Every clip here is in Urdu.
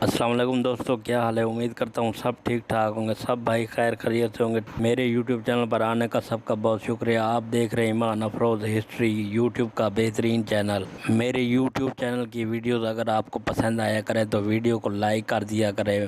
السلام علیکم دوستو، کیا حال ہے؟ امید کرتا ہوں سب ٹھیک ٹھاک ہوں گے، سب بھائی خیر خیریت سے ہوں گے۔ میرے یوٹیوب چینل پر آنے کا سب کا بہت شکریہ۔ آپ دیکھ رہے ہیں ایمان افروز ہسٹری، یوٹیوب کا بہترین چینل۔ میرے یوٹیوب چینل کی ویڈیوز اگر آپ کو پسند آیا کریں تو ویڈیو کو لائک کر دیا کریں،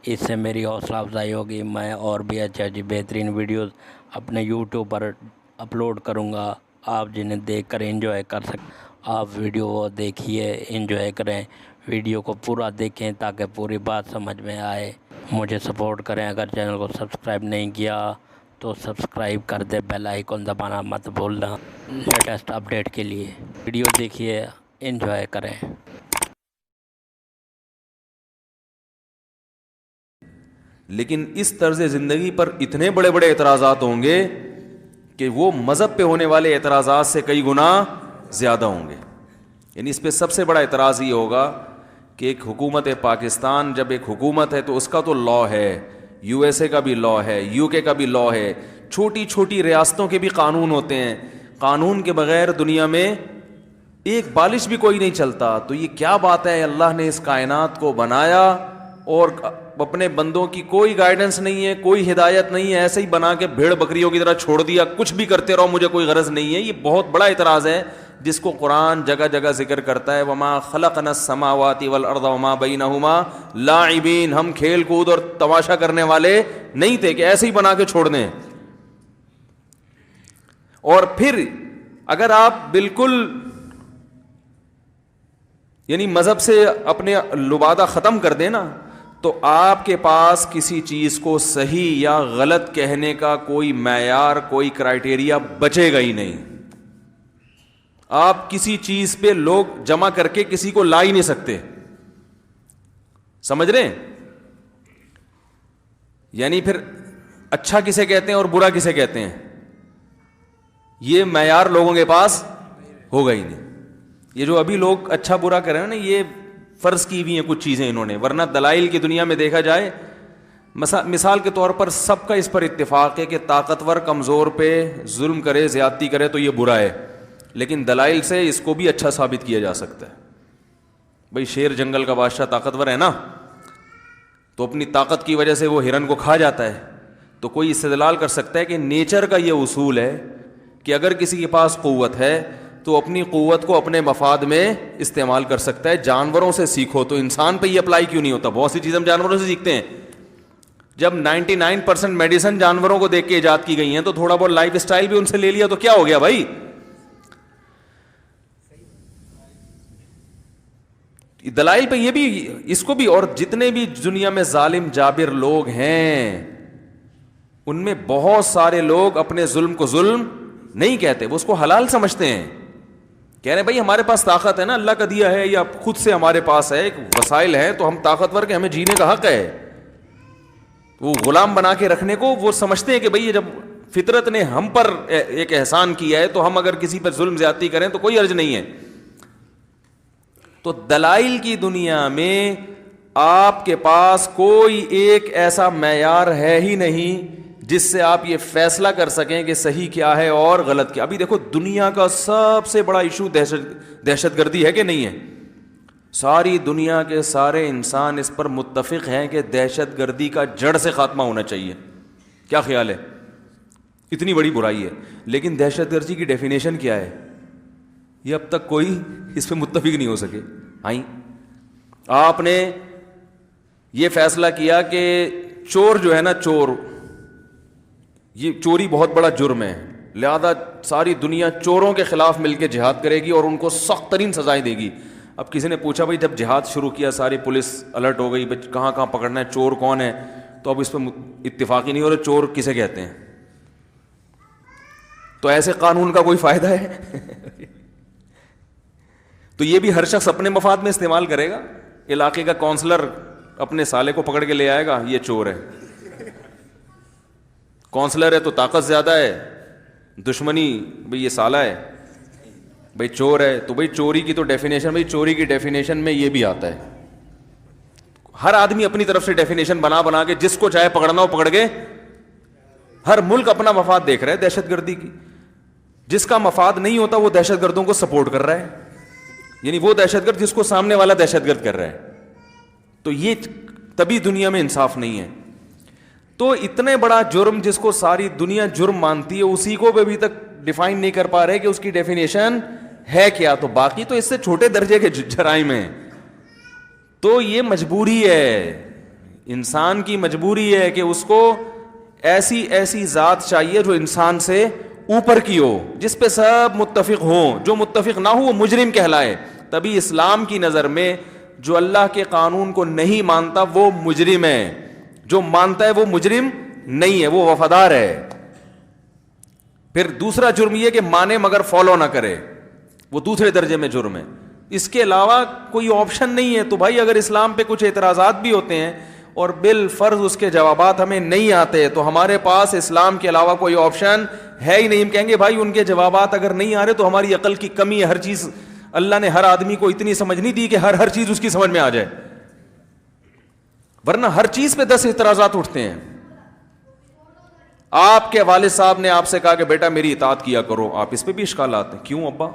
اس سے میری حوصلہ افزائی ہوگی۔ میں اور بھی اچھی بہترین ویڈیوز اپنے یوٹیوب پر اپلوڈ کروں گا، آپ جنہیں دیکھ کر انجوائے کر سکیں۔ آپ ویڈیو دیکھیے، انجوائے کریں، ویڈیو کو پورا دیکھیں تاکہ پوری بات سمجھ میں آئے۔ مجھے سپورٹ کریں، اگر چینل کو سبسکرائب نہیں کیا تو سبسکرائب کر دیں، بیل آئیکن دبانا مت بھولنا لیٹسٹ اپڈیٹ کے لیے۔ ویڈیو دیکھیے، انجوائے کریں۔ لیکن اس طرز زندگی پر اتنے بڑے بڑے اعتراضات ہوں گے کہ وہ مذہب پہ ہونے والے اعتراضات سے کئی گنا زیادہ ہوں گے۔ یعنی اس پہ سب سے بڑا اعتراض یہ ہوگا کہ ایک حکومت پاکستان جب ایک حکومت ہے تو اس کا تو لا ہے، یو ایس اے کا بھی لا ہے، یو کے کا بھی لا ہے، چھوٹی چھوٹی ریاستوں کے بھی قانون ہوتے ہیں۔ قانون کے بغیر دنیا میں ایک بالش بھی کوئی نہیں چلتا۔ تو یہ کیا بات ہے، اللہ نے اس کائنات کو بنایا اور اپنے بندوں کی کوئی گائیڈنس نہیں ہے، کوئی ہدایت نہیں ہے، ایسے ہی بنا کے بھیڑ بکریوں کی طرح چھوڑ دیا، کچھ بھی کرتے رہو، مجھے کوئی غرض نہیں ہے۔ یہ بہت بڑا اعتراض ہے جس کو قرآن جگہ جگہ ذکر کرتا ہے، وما خلقنا السماوات والارض وما بینہما لاعبین، ہم کھیل کود اور تماشا کرنے والے نہیں تھے کہ ایسے ہی بنا کے چھوڑ دیں۔ اور پھر اگر آپ بالکل یعنی مذہب سے اپنے لبادہ ختم کر دیں نا، تو آپ کے پاس کسی چیز کو صحیح یا غلط کہنے کا کوئی معیار، کوئی کرائٹیریا بچے گا ہی نہیں۔ آپ کسی چیز پہ لوگ جمع کر کے کسی کو لا ہی نہیں سکتے، سمجھ رہے ہیں؟ یعنی پھر اچھا کسے کہتے ہیں اور برا کسے کہتے ہیں، یہ معیار لوگوں کے پاس ہوگا ہی نہیں۔ یہ جو ابھی لوگ اچھا برا کر رہے ہیں نا، یہ فرض کی ہوئی ہیں کچھ چیزیں انہوں نے، ورنہ دلائل کی دنیا میں دیکھا جائے، مثال کے طور پر سب کا اس پر اتفاق ہے کہ طاقتور کمزور پہ ظلم کرے، زیادتی کرے تو یہ برا ہے، لیکن دلائل سے اس کو بھی اچھا ثابت کیا جا سکتا ہے۔ بھئی شیر جنگل کا بادشاہ طاقتور ہے نا، تو اپنی طاقت کی وجہ سے وہ ہرن کو کھا جاتا ہے، تو کوئی استدلال کر سکتا ہے کہ نیچر کا یہ اصول ہے کہ اگر کسی کے پاس قوت ہے تو اپنی قوت کو اپنے مفاد میں استعمال کر سکتا ہے۔ جانوروں سے سیکھو، تو انسان پہ یہ اپلائی کیوں نہیں ہوتا؟ بہت سی چیزیں ہم جانوروں سے سیکھتے ہیں۔ جب 99% میڈیسن جانوروں کو دیکھ کے ایجاد کی گئی ہیں تو تھوڑا بہت لائف اسٹائل بھی ان سے لے لیا تو کیا ہو گیا بھائی؟ دلائل پہ یہ بھی، اس کو بھی، اور جتنے بھی دنیا میں ظالم جابر لوگ ہیں ان میں بہت سارے لوگ اپنے ظلم کو ظلم نہیں کہتے، وہ اس کو حلال سمجھتے ہیں، کہہ رہے ہیں بھائی ہمارے پاس طاقت ہے نا، اللہ کا دیا ہے یا خود سے ہمارے پاس ہے، ایک وسائل ہے تو ہم طاقتور کے، ہمیں جینے کا حق ہے۔ وہ غلام بنا کے رکھنے کو وہ سمجھتے ہیں کہ بھائی جب فطرت نے ہم پر ایک احسان کیا ہے تو ہم اگر کسی پر ظلم زیادتی کریں تو کوئی حرج نہیں ہے۔ تو دلائل کی دنیا میں آپ کے پاس کوئی ایک ایسا معیار ہے ہی نہیں جس سے آپ یہ فیصلہ کر سکیں کہ صحیح کیا ہے اور غلط کیا۔ ابھی دیکھو دنیا کا سب سے بڑا ایشو دہشت گردی ہے کہ نہیں ہے؟ ساری دنیا کے سارے انسان اس پر متفق ہیں کہ دہشت گردی کا جڑ سے خاتمہ ہونا چاہیے۔ کیا خیال ہے؟ اتنی بڑی برائی ہے، لیکن دہشت گردی کی ڈیفینیشن کیا ہے یہ اب تک کوئی اس پہ متفق نہیں ہو سکے۔ آئیں، آپ نے یہ فیصلہ کیا کہ چور جو ہے نا، چور، یہ چوری بہت بڑا جرم ہے، لہذا ساری دنیا چوروں کے خلاف مل کے جہاد کرے گی اور ان کو سخت ترین سزائیں دے گی۔ اب کسی نے پوچھا بھائی جب جہاد شروع کیا ساری پولیس الرٹ ہو گئی، کہاں کہاں پکڑنا ہے، چور کون ہے، تو اب اس پہ اتفاق ہی نہیں ہو رہا چور کسے کہتے ہیں۔ تو ایسے قانون کا کوئی فائدہ ہے؟ تو یہ بھی ہر شخص اپنے مفاد میں استعمال کرے گا۔ علاقے کا کونسلر اپنے سالے کو پکڑ کے لے آئے گا، یہ چور ہے، کونسلر ہے تو طاقت زیادہ ہے، دشمنی بھئی یہ سالہ ہے، بھئی چور ہے، تو بھئی چوری کی تو ڈیفینیشن، بھئی چوری کی ڈیفینیشن میں یہ بھی آتا ہے۔ ہر آدمی اپنی طرف سے ڈیفینیشن بنا کے جس کو چاہے پکڑنا ہو پکڑ کے، ہر ملک اپنا مفاد دیکھ رہا ہے دہشت گردی کی، جس کا مفاد نہیں ہوتا وہ دہشت گردوں کو سپورٹ کر رہا ہے، یعنی وہ دہشت گرد جس کو سامنے والا دہشت گرد کر رہا ہے۔ تو یہ تبھی دنیا میں انصاف نہیں ہے. تو اتنے بڑا جرم جس کو ساری دنیا جرم مانتی ہے, اسی کو بھی ابھی تک ڈیفائن نہیں کر پا رہے کہ اس کی ڈیفینیشن ہے کیا. تو باقی تو اس سے چھوٹے درجے کے جرائم ہیں. تو یہ مجبوری ہے, انسان کی مجبوری ہے کہ اس کو ایسی ذات چاہیے جو انسان سے اوپر کی ہو, جس پہ سب متفق ہوں. جو متفق نہ ہو وہ مجرم کہلائے. تبھی اسلام کی نظر میں جو اللہ کے قانون کو نہیں مانتا وہ مجرم ہے, جو مانتا ہے وہ مجرم نہیں ہے, وہ وفادار ہے. پھر دوسرا جرم یہ کہ مانے مگر فالو نہ کرے, وہ دوسرے درجے میں جرم ہے. اس کے علاوہ کوئی آپشن نہیں ہے. تو بھائی اگر اسلام پہ کچھ اعتراضات بھی ہوتے ہیں اور بالفرض اس کے جوابات ہمیں نہیں آتے, تو ہمارے پاس اسلام کے علاوہ کوئی آپشن ہے ہی نہیں. ہم کہیں گے بھائی ان کے جوابات اگر نہیں آ رہے تو ہماری عقل کی کمی ہے. ہر چیز اللہ نے ہر آدمی کو اتنی سمجھ نہیں دی کہ ہر چیز اس کی سمجھ میں آ جائے, ورنہ ہر چیز پہ 10 اعتراضات اٹھتے ہیں. آپ کے والد صاحب نے آپ سے کہا کہ بیٹا میری اطاعت کیا کرو, آپ اس پہ بھی اشکالات ہیں. کیوں ابا؟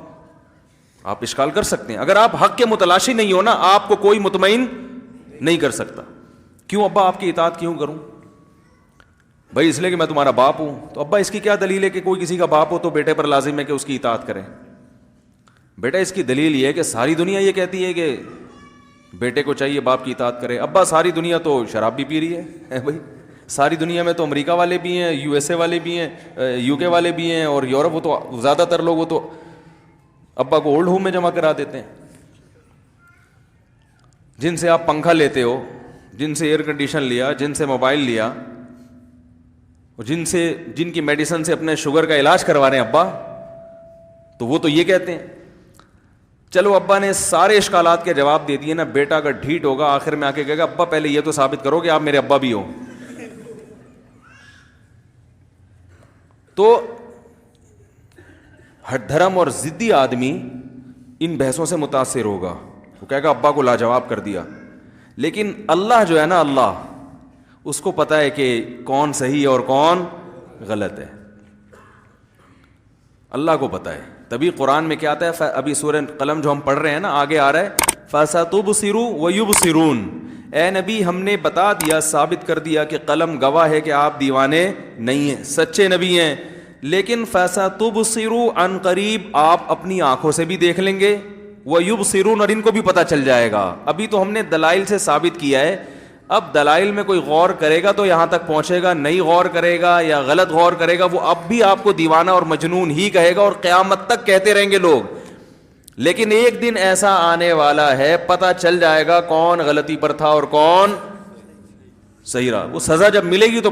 آپ اشکال کر سکتے ہیں. اگر آپ حق کے متلاشی نہیں ہو نا, آپ کو کوئی مطمئن نہیں کر سکتا. کیوں ابا آپ کی اطاعت کیوں کروں؟ بھائی اس لیے کہ میں تمہارا باپ ہوں. تو ابا اس کی کیا دلیل ہے کہ کوئی کسی کا باپ ہو تو بیٹے پر لازم ہے کہ اس کی اطاعت کرے؟ بیٹا اس کی دلیل یہ ہے کہ ساری دنیا یہ کہتی ہے کہ بیٹے کو چاہیے باپ کی اطاعت کرے. ابا ساری دنیا تو شراب بھی پی رہی ہے بھائی, ساری دنیا میں تو امریکہ والے بھی ہیں, یو ایس اے والے بھی ہیں, یو کے والے بھی ہیں, اور یورپ, وہ تو زیادہ تر لوگ وہ تو ابا کو اولڈ ہوم میں جمع کرا دیتے ہیں. جن سے آپ پنکھا لیتے ہو, جن سے ایئر کنڈیشن لیا, جن سے موبائل لیا, اور جن کی میڈیسن سے اپنے شوگر کا علاج کروا رہے ہیں ابا, تو وہ تو یہ کہتے ہیں. چلو ابا نے سارے اشکالات کے جواب دے دیے نا, بیٹا اگر ڈھیٹ ہوگا آخر میں آ کے کہے گا ابا پہلے یہ تو ثابت کرو کہ آپ میرے ابا بھی ہو. تو ہر دھرم اور ضدی آدمی ان بحثوں سے متاثر ہوگا, وہ کہے گا ابا کو لاجواب کر دیا. لیکن اللہ جو ہے نا, اللہ اس کو پتا ہے کہ کون صحیح اور کون غلط ہے. اللہ کو پتا ہے. تبھی قرآن میں کیا آتا ہے, ابھی سورہ قلم جو ہم پڑھ رہے ہیں نا, آگے آ رہا ہے فَسَتُبْصِرُ وَيُبْصِرُونَ. اے نبی ہم نے بتا دیا, ثابت کر دیا کہ قلم گواہ ہے کہ آپ دیوانے نہیں ہیں, سچے نبی ہیں. لیکن فَسَتُبْصِرُ عن قریب آپ اپنی آنکھوں سے بھی دیکھ لیں گے, وَيُبْصِرُونَ اور ان کو بھی پتہ چل جائے گا. ابھی تو ہم نے دلائل سے ثابت کیا ہے, اب دلائل میں کوئی غور کرے گا تو یہاں تک پہنچے گا, نہیں غور کرے گا یا غلط غور کرے گا وہ اب بھی آپ کو دیوانہ اور مجنون ہی کہے گا, اور قیامت تک کہتے رہیں گے لوگ. لیکن ایک دن ایسا آنے والا ہے, پتہ چل جائے گا کون غلطی پر تھا اور کون صحیح رہا. وہ سزا جب ملے گی تو